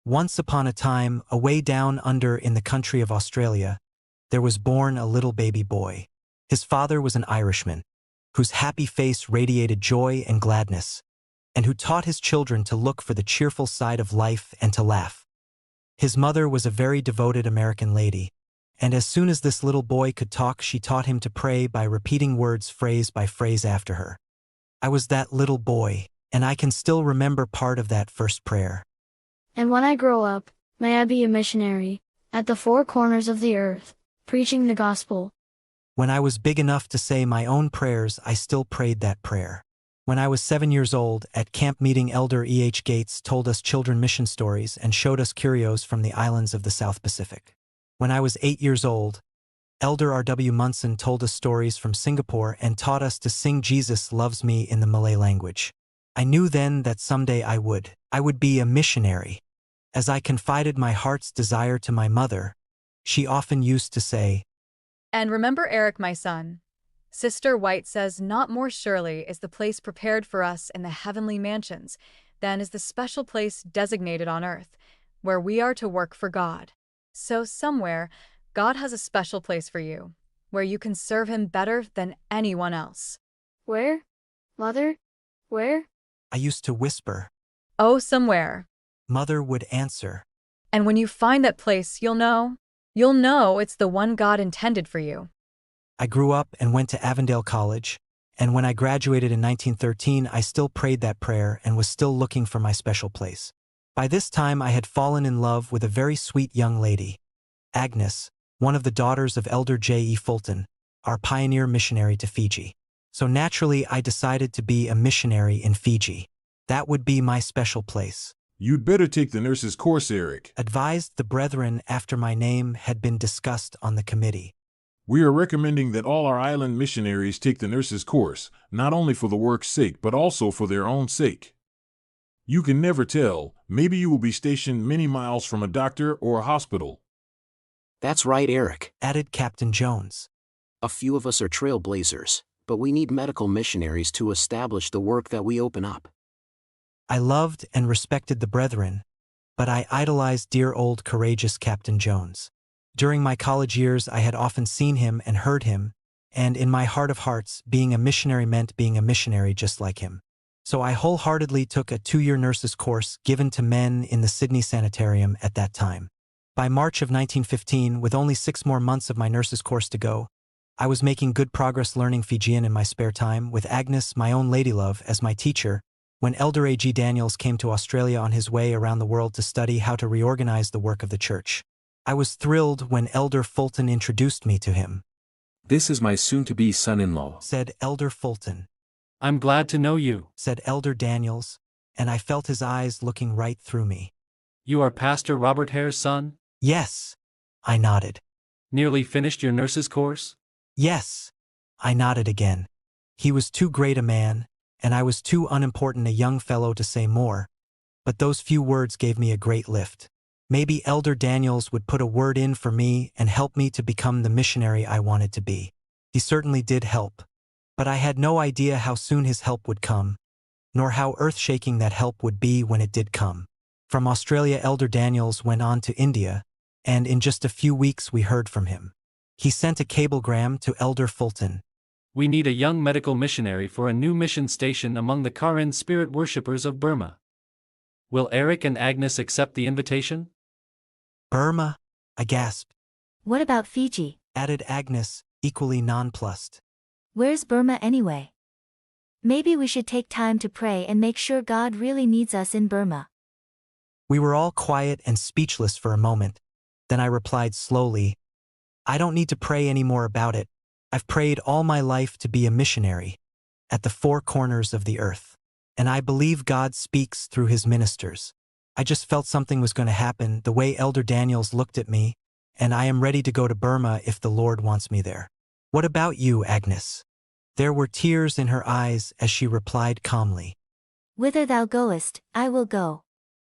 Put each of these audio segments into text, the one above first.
Once upon a time, away down under in the country of Australia, there was born a little baby boy. His father was an Irishman, whose happy face radiated joy and gladness, and who taught his children to look for the cheerful side of life and to laugh. His mother was a very devoted American lady, and as soon as this little boy could talk, she taught him to pray by repeating words phrase by phrase after her. I was that little boy, and I can still remember part of that first prayer. And when I grow up, may I be a missionary, at the four corners of the earth, preaching the gospel. When I was big enough to say my own prayers, I still prayed that prayer. When I was 7 years old, at camp meeting, Elder E.H. Gates told us children mission stories and showed us curios from the islands of the South Pacific. When I was 8 years old, Elder R.W. Munson told us stories from Singapore and taught us to sing Jesus Loves Me in the Malay language. I knew then that someday I would be a missionary. As I confided my heart's desire to my mother, she often used to say, "And remember, Eric, my son, Sister White says not more surely is the place prepared for us in the heavenly mansions than is the special place designated on earth, where we are to work for God. So somewhere, God has a special place for you, where you can serve Him better than anyone else." Where? Mother? Where? I used to whisper. "Oh, somewhere." Mother would answer. "And when you find that place, you'll know it's the one God intended for you." I grew up and went to Avondale College, and when I graduated in 1913, I still prayed that prayer and was still looking for my special place. By this time, I had fallen in love with a very sweet young lady, Agnes, one of the daughters of Elder J.E. Fulton, our pioneer missionary to Fiji. So naturally, I decided to be a missionary in Fiji. That would be my special place. "You'd better take the nurse's course, Eric," advised the brethren after my name had been discussed on the committee. "We are recommending that all our island missionaries take the nurse's course, not only for the work's sake, but also for their own sake. You can never tell, maybe you will be stationed many miles from a doctor or a hospital." "That's right, Eric," added Captain Jones. "A few of us are trailblazers, but we need medical missionaries to establish the work that we open up." I loved and respected the brethren, but I idolized dear old courageous Captain Jones. During my college years, I had often seen him and heard him, and in my heart of hearts, being a missionary meant being a missionary just like him. So I wholeheartedly took a 2-year nurse's course given to men in the Sydney Sanitarium at that time. By March of 1915, with only 6 more months of my nurse's course to go, I was making good progress learning Fijian in my spare time, with Agnes, my own ladylove, as my teacher, when Elder A.G. Daniels came to Australia on his way around the world to study how to reorganize the work of the church. I was thrilled when Elder Fulton introduced me to him. "This is my soon-to-be son-in-law," said Elder Fulton. "I'm glad to know you," said Elder Daniels, and I felt his eyes looking right through me. "You are Pastor Robert Hare's son?" "Yes," I nodded. "Nearly finished your nurse's course?" "Yes," I nodded again. He was too great a man, and I was too unimportant a young fellow to say more, but those few words gave me a great lift. Maybe Elder Daniels would put a word in for me and help me to become the missionary I wanted to be. He certainly did help, but I had no idea how soon his help would come, nor how earth-shaking that help would be when it did come. From Australia, Elder Daniels went on to India, and in just a few weeks we heard from him. He sent a cablegram to Elder Fulton. "We need a young medical missionary for a new mission station among the Karen spirit worshippers of Burma. Will Eric and Agnes accept the invitation?" "Burma?" I gasped. "What about Fiji?" added Agnes, equally nonplussed. "Where's Burma anyway? Maybe we should take time to pray and make sure God really needs us in Burma." We were all quiet and speechless for a moment. Then I replied slowly, "I don't need to pray any more about it. I've prayed all my life to be a missionary, at the 4 corners of the earth. And I believe God speaks through His ministers. I just felt something was going to happen, the way Elder Daniels looked at me, and I am ready to go to Burma if the Lord wants me there. What about you, Agnes?" There were tears in her eyes as she replied calmly, "Whither thou goest, I will go."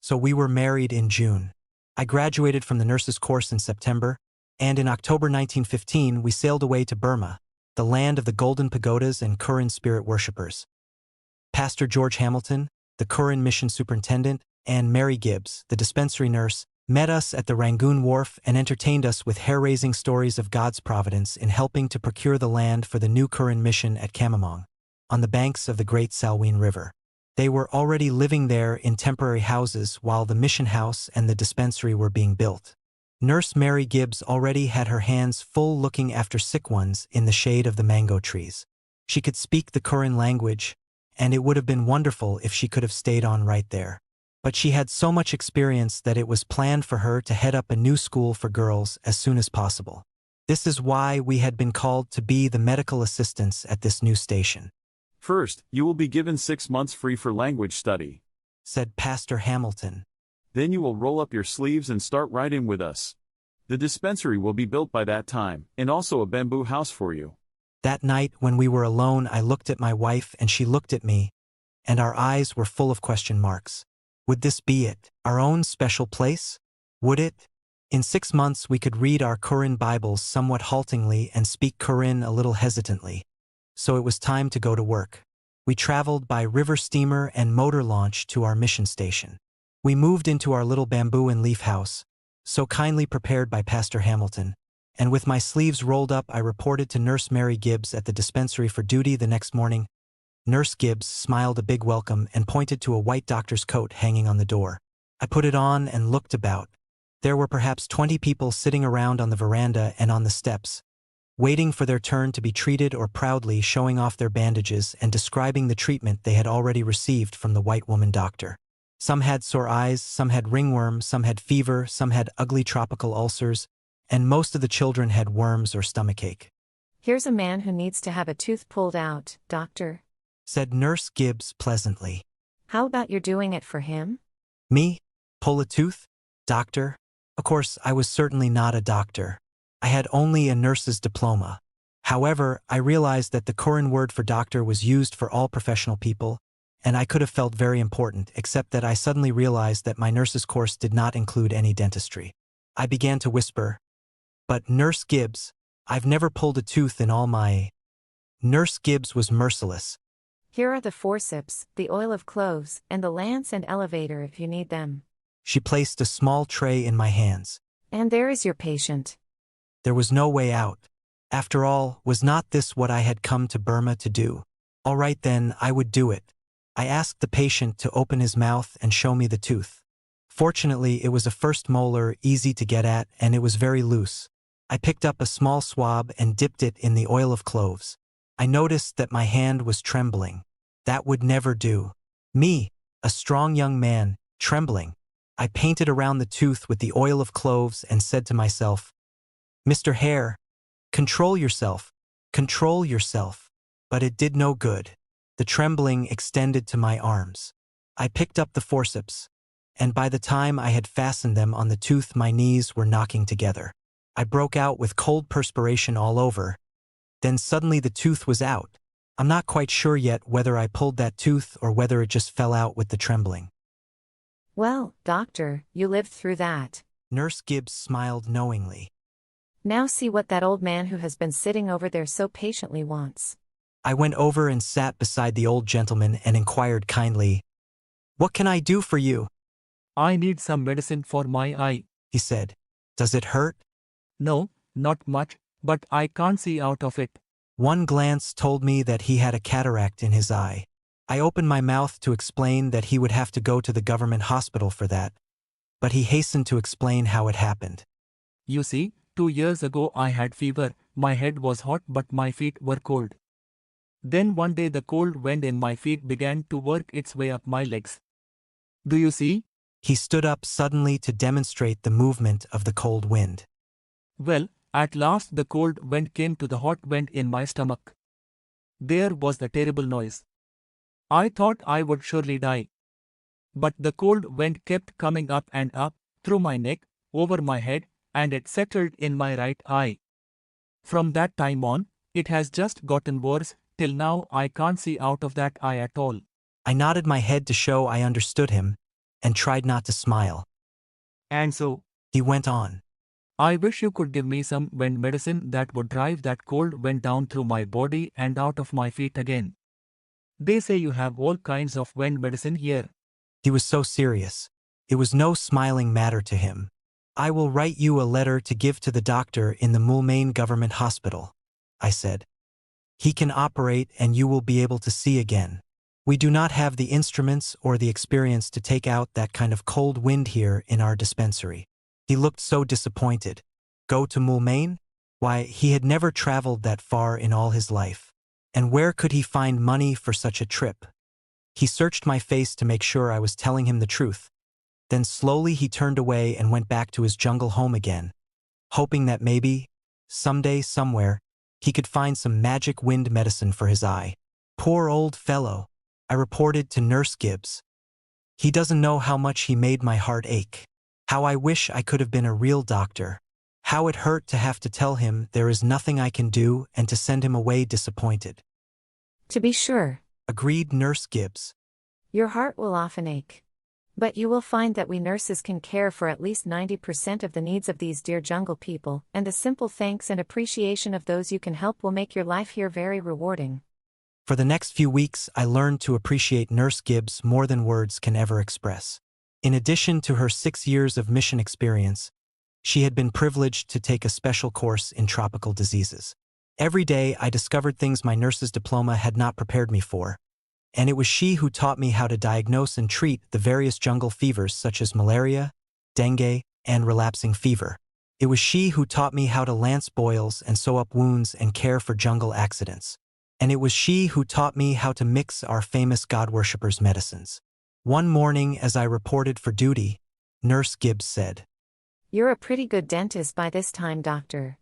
So we were married in June. I graduated from the nurse's course in September, and in October 1915 we sailed away to Burma, the land of the Golden Pagodas and Karen spirit worshippers. Pastor George Hamilton, the Karen mission superintendent, and Mary Gibbs, the dispensary nurse, met us at the Rangoon Wharf and entertained us with hair-raising stories of God's providence in helping to procure the land for the new Curran mission at Camamong, on the banks of the Great Salween River. They were already living there in temporary houses while the mission house and the dispensary were being built. Nurse Mary Gibbs already had her hands full looking after sick ones in the shade of the mango trees. She could speak the Curran language, and it would have been wonderful if she could have stayed on right there. But she had so much experience that it was planned for her to head up a new school for girls as soon as possible. This is why we had been called to be the medical assistants at this new station. First, you will be given 6 months free for language study, said Pastor Hamilton. Then you will roll up your sleeves and start right in with us. The dispensary will be built by that time, and also a bamboo house for you. That night when we were alone, I looked at my wife and she looked at me, and our eyes were full of question marks. Would this be it? Our own special place? Would it? In 6 months we could read our Curran Bibles somewhat haltingly and speak Curran a little hesitantly. So it was time to go to work. We traveled by river steamer and motor launch to our mission station. We moved into our little bamboo and leaf house, so kindly prepared by Pastor Hamilton, and with my sleeves rolled up I reported to Nurse Mary Gibbs at the dispensary for duty the next morning. Nurse Gibbs smiled a big welcome and pointed to a white doctor's coat hanging on the door. I put it on and looked about. There were perhaps 20 people sitting around on the veranda and on the steps, waiting for their turn to be treated or proudly showing off their bandages and describing the treatment they had already received from the white woman doctor. Some had sore eyes, some had ringworm, some had fever, some had ugly tropical ulcers, and most of the children had worms or stomachache. Here's a man who needs to have a tooth pulled out, doctor, said Nurse Gibbs pleasantly. How about you're doing it for him? Me? Pull a tooth? Doctor? Of course, I was certainly not a doctor. I had only a nurse's diploma. However, I realized that the Curran word for doctor was used for all professional people, and I could have felt very important, except that I suddenly realized that my nurse's course did not include any dentistry. I began to whisper, "But Nurse Gibbs, I've never pulled a tooth in all my..." Nurse Gibbs was merciless. Here are the forceps, the oil of cloves, and the lance and elevator if you need them. She placed a small tray in my hands. And there is your patient. There was no way out. After all, was not this what I had come to Burma to do? All right then, I would do it. I asked the patient to open his mouth and show me the tooth. Fortunately, it was a first molar, easy to get at, and it was very loose. I picked up a small swab and dipped it in the oil of cloves. I noticed that my hand was trembling. That would never do. Me, a strong young man, trembling. I painted around the tooth with the oil of cloves and said to myself, "Mr. Hare, control yourself, control yourself." But it did no good. The trembling extended to my arms. I picked up the forceps, and by the time I had fastened them on the tooth, my knees were knocking together. I broke out with cold perspiration all over. Then suddenly the tooth was out. I'm not quite sure yet whether I pulled that tooth or whether it just fell out with the trembling. Well, doctor, you lived through that. Nurse Gibbs smiled knowingly. Now see what that old man who has been sitting over there so patiently wants. I went over and sat beside the old gentleman and inquired kindly, "What can I do for you?" I need some medicine for my eye, he said. "Does it hurt?" No, not much, but I can't see out of it. One glance told me that he had a cataract in his eye. I opened my mouth to explain that he would have to go to the government hospital for that, but he hastened to explain how it happened. You see, 2 years ago I had fever, my head was hot but my feet were cold. Then one day the cold wind in my feet began to work its way up my legs. Do you see? He stood up suddenly to demonstrate the movement of the cold wind. Well, at last the cold wind came to the hot wind in my stomach. There was the terrible noise. I thought I would surely die. But the cold wind kept coming up and up, through my neck, over my head, and it settled in my right eye. From that time on, it has just gotten worse, till now I can't see out of that eye at all. I nodded my head to show I understood him, and tried not to smile. And so, he went on, I wish you could give me some wind medicine that would drive that cold wind down through my body and out of my feet again. They say you have all kinds of wind medicine here. He was so serious. It was no smiling matter to him. I will write you a letter to give to the doctor in the Moulmein Government Hospital, I said. He can operate and you will be able to see again. We do not have the instruments or the experience to take out that kind of cold wind here in our dispensary. He looked so disappointed. Go to Moulmein? Why, he had never traveled that far in all his life. And where could he find money for such a trip? He searched my face to make sure I was telling him the truth. Then slowly he turned away and went back to his jungle home again, hoping that maybe, someday, somewhere, he could find some magic wind medicine for his eye. Poor old fellow, I reported to Nurse Gibbs. He doesn't know how much he made my heart ache. How I wish I could have been a real doctor. How it hurt to have to tell him there is nothing I can do and to send him away disappointed. To be sure, Agreed Nurse Gibbs. your heart will often ache. But you will find that we nurses can care for at least 90% of the needs of these dear jungle people, and the simple thanks and appreciation of those you can help will make your life here very rewarding. For the next few weeks, I learned to appreciate Nurse Gibbs more than words can ever express. In addition to her 6 years of mission experience, she had been privileged to take a special course in tropical diseases. Every day, I discovered things my nurse's diploma had not prepared me for. And it was she who taught me how to diagnose and treat the various jungle fevers such as malaria, dengue, and relapsing fever. It was she who taught me how to lance boils and sew up wounds and care for jungle accidents. And it was she who taught me how to mix our famous God worshippers' medicines. One morning, as I reported for duty, Nurse Gibbs said, You're a pretty good dentist by this time, doctor.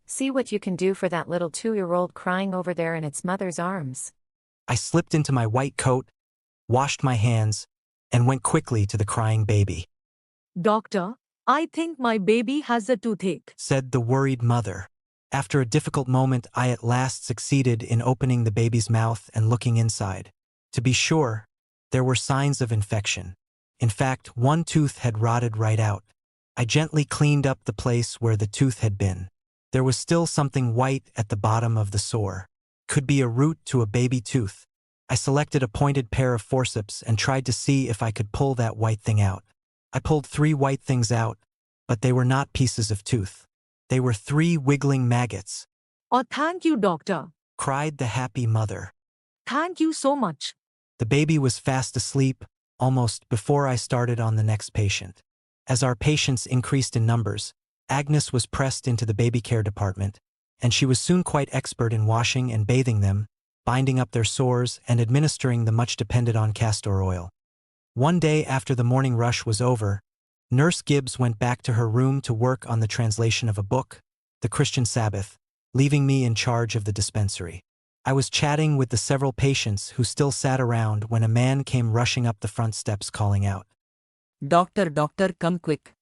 See what you can do for that little 2-year-old crying over there in its mother's arms. I slipped into my white coat, washed my hands, and went quickly to the crying baby. Doctor, I think my baby has a toothache, Said the worried mother. After a difficult moment, I at last succeeded in opening the baby's mouth and looking inside. To be sure, there were signs of infection. In fact, one tooth had rotted right out. I gently cleaned up the place where the tooth had been. There was still something white at the bottom of the sore. Could be a root to a baby tooth. I selected a pointed pair of forceps and tried to see if I could pull that white thing out. I pulled 3 white things out, but they were not pieces of tooth. They were 3 wiggling maggots. Oh, thank you, doctor. Cried the happy mother. Thank you so much. The baby was fast asleep, almost before I started on the next patient. As our patients increased in numbers, Agnes was pressed into the baby care department, and she was soon quite expert in washing and bathing them, binding up their sores and administering the much depended on castor oil. One day after the morning rush was over, Nurse Gibbs went back to her room to work on the translation of a book, The Christian Sabbath, leaving me in charge of the dispensary. I was chatting with the several patients who still sat around when a man came rushing up the front steps calling out, Doctor, come quick.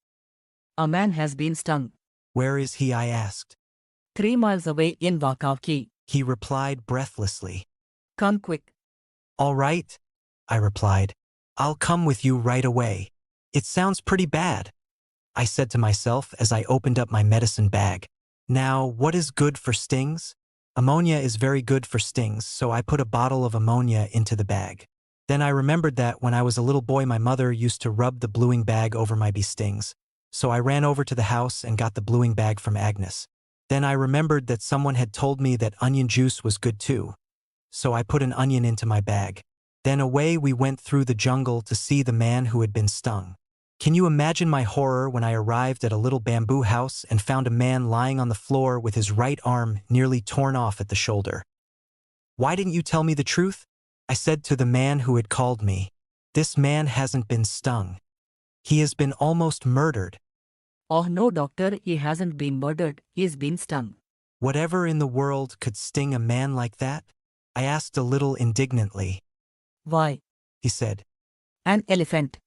A man has been stung. Where is he? I asked. 3 miles away in Wakauki. He replied breathlessly. Come quick. All right, I replied. I'll come with you right away. It sounds pretty bad, I said to myself as I opened up my medicine bag. Now, what is good for stings? Ammonia is very good for stings, so I put a bottle of ammonia into the bag. Then I remembered that when I was a little boy my mother used to rub the bluing bag over my bee stings, so I ran over to the house and got the bluing bag from Agnes. Then I remembered that someone had told me that onion juice was good too, so I put an onion into my bag. Then away we went through the jungle to see the man who had been stung. Can you imagine my horror when I arrived at a little bamboo house and found a man lying on the floor with his right arm nearly torn off at the shoulder? Why didn't you tell me the truth? I said to the man who had called me. This man hasn't been stung. He has been almost murdered. Oh no, doctor, he hasn't been murdered, he's been stung. Whatever in the world could sting a man like that? I asked a little indignantly. Why? He said. An elephant.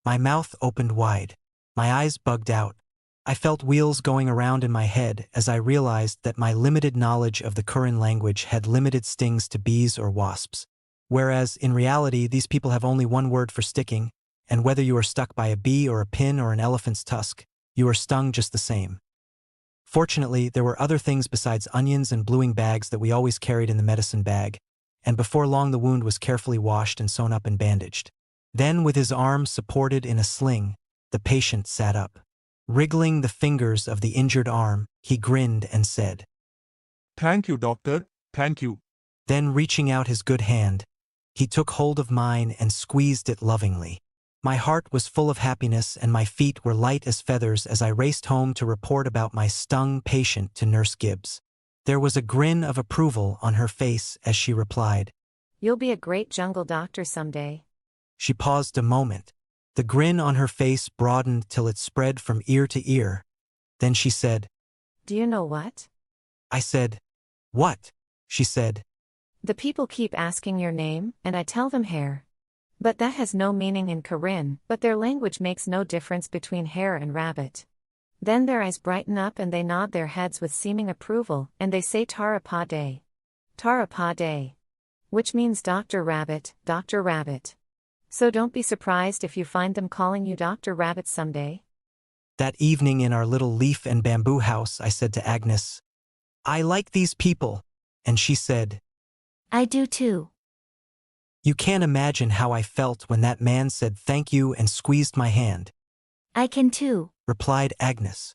My mouth opened wide. My eyes bugged out. I felt wheels going around in my head as I realized that my limited knowledge of the Kurin language had limited stings to bees or wasps. Whereas, in reality, these people have only one word for sticking, and whether you are stuck by a bee or a pin or an elephant's tusk, you are stung just the same. Fortunately, there were other things besides onions and bluing bags that we always carried in the medicine bag, and before long the wound was carefully washed and sewn up and bandaged. Then with his arm supported in a sling, the patient sat up. Wriggling the fingers of the injured arm, he grinned and said, Thank you, doctor, thank you. Then reaching out his good hand, he took hold of mine and squeezed it lovingly. My heart was full of happiness and my feet were light as feathers as I raced home to report about my stung patient to Nurse Gibbs. There was a grin of approval on her face as she replied, You'll be a great jungle doctor someday. She paused a moment. The grin on her face broadened till it spread from ear to ear. Then she said, Do you know what? I said, What? She said, The people keep asking your name, and I tell them Hare. But that has no meaning in Karen, but their language makes no difference between hare and rabbit. Then their eyes brighten up and they nod their heads with seeming approval, and they say Tara Pa Day. Tara Pa Day. Which means Dr. Rabbit, Dr. Rabbit. So don't be surprised if you find them calling you Dr. Rabbit someday. That evening in our little leaf and bamboo house, I said to Agnes, I like these people. And she said, I do too. You can't imagine how I felt when that man said thank you and squeezed my hand, I can too, replied Agnes.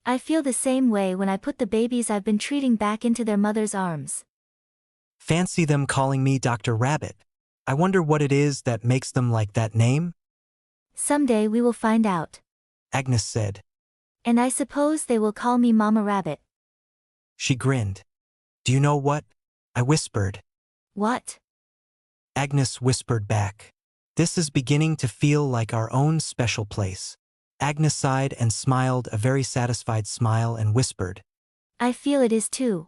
I feel the same way when I put the babies I've been treating back into their mother's arms. Fancy them calling me Dr. Rabbit. I wonder what it is that makes them like that name? Someday we will find out. Agnes said. And I suppose they will call me Mama Rabbit. She grinned. Do you know what? I whispered. What? Agnes whispered back. This is beginning to feel like our own special place. Agnes sighed and smiled a very satisfied smile and whispered. I feel it is too.